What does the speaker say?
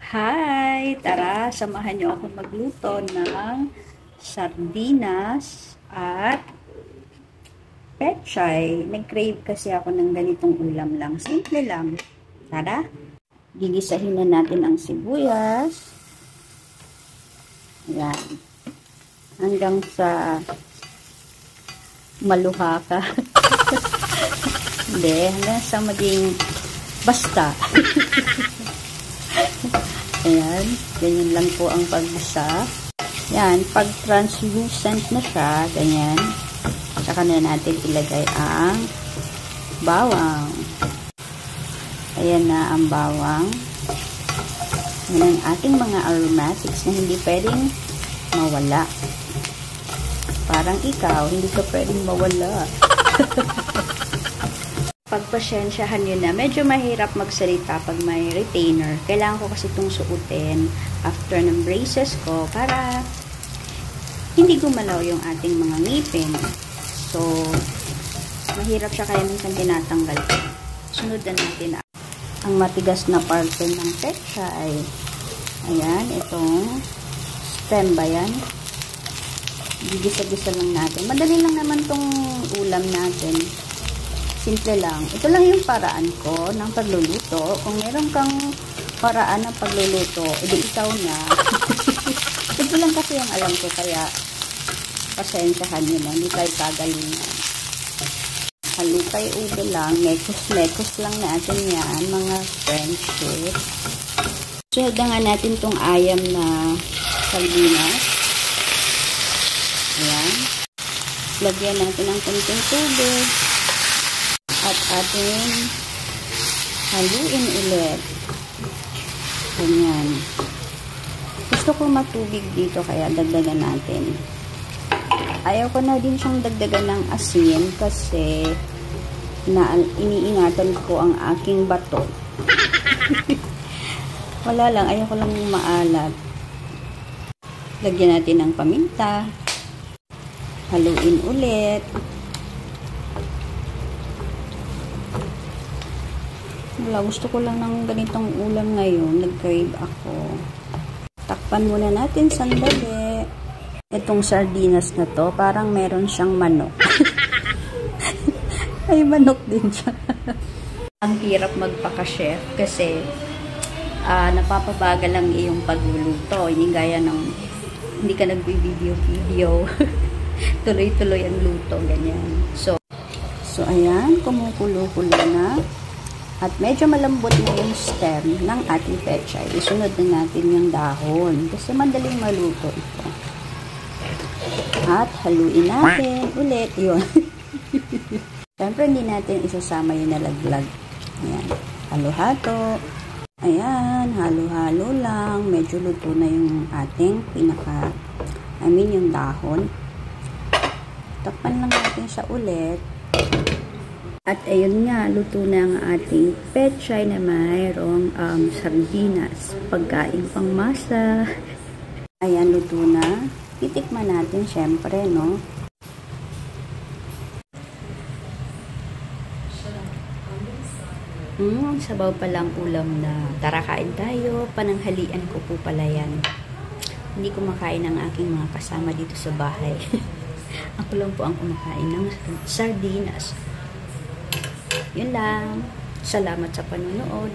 Hi! Tara, samahan niyo ako magluto ng sardinas at pechay. Nag-crave kasi ako ng ganitong ulam lang. Simple lang. Tara, gigisahin na natin ang sibuyas. Ayan. Hanggang sa maluha ka. Hindi, hanggang sa maging basta. Ayan, ganyan lang po ang paggisa. Yan, pag translucent na siya, ganyan, saka na natin ilagay ang bawang. Ayan na ang bawang. Yan ang ating mga aromatics na hindi pwedeng mawala. Parang ikaw, hindi ka pwedeng mawala. Pagpasensyahan nyo na, medyo mahirap magsalita pag may retainer. Kailangan ko kasi itong suotin after ng braces ko para hindi gumalaw yung ating mga ngipin. So, mahirap siya kaya minsan tinatanggal ko. Sunod na natin ang matigas na parte ng pechay. Ayan, itong stem ba yan? Gigisa-gisa lang natin. Madali lang naman tong ulam natin. Simple lang. Ito lang yung paraan ko ng pagluluto. Kung meron kang paraan ng pagluluto, edi ikaw na. Ito lang kasi yung alam ko, kaya pasensyahan nyo na. Hindi tayo kagalingan. Halukay ube lang. Mekos-mekos lang natin yan, mga friendship. So, nga natin tong ayam na sardinas. Ayan. Lagyan natin ng konting tubig. At ating haluin ulit. Ganyan. Gusto ko matubig dito kaya dagdagan natin. Ayaw ko na din siyang dagdagan ng asin kasi iniingatan ko ang aking bato. Wala lang. Ayaw ko lang maalat. Lagyan natin ng paminta. Haluin ulit. Wala, gusto ko lang ng ganitong ulam ngayon. Nag-crave ako. Takpan muna natin sandali. Itong sardinas na to, parang meron siyang manok. Ay, manok din siya. Ang hirap magpaka-chef kasi napapabagal lang iyong pagluluto. Hindi gaya ng hindi ka nag-video. Tuloy-tuloy ang luto, ganyan. So ayan, kumukulo-kulo na. At medyo malambot na yung stem ng ating pechay. Isunod na natin yung dahon. Kasi madaling maluto ito. At haluin natin ulit. Yun. Siyempre hindi natin isasama yung nalaglag. Ayan. Halo-halo. Ayan. Halo-halo lang. Medyo luto na yung ating yung dahon. Takpan lang natin siya ulit. At ayun nga, luto na ang ating pechay na mayroong sardinas. Pagkain pang masa. Ayan, luto na. Titikman natin syempre, no? Sabaw palang ulam na. Tara, kain tayo. Pananghalian ko po pala yan. Hindi kumakain ng aking mga kasama dito sa bahay. Ako lang po ang kumakain ng sardinas. Yun lang. Salamat sa panonood.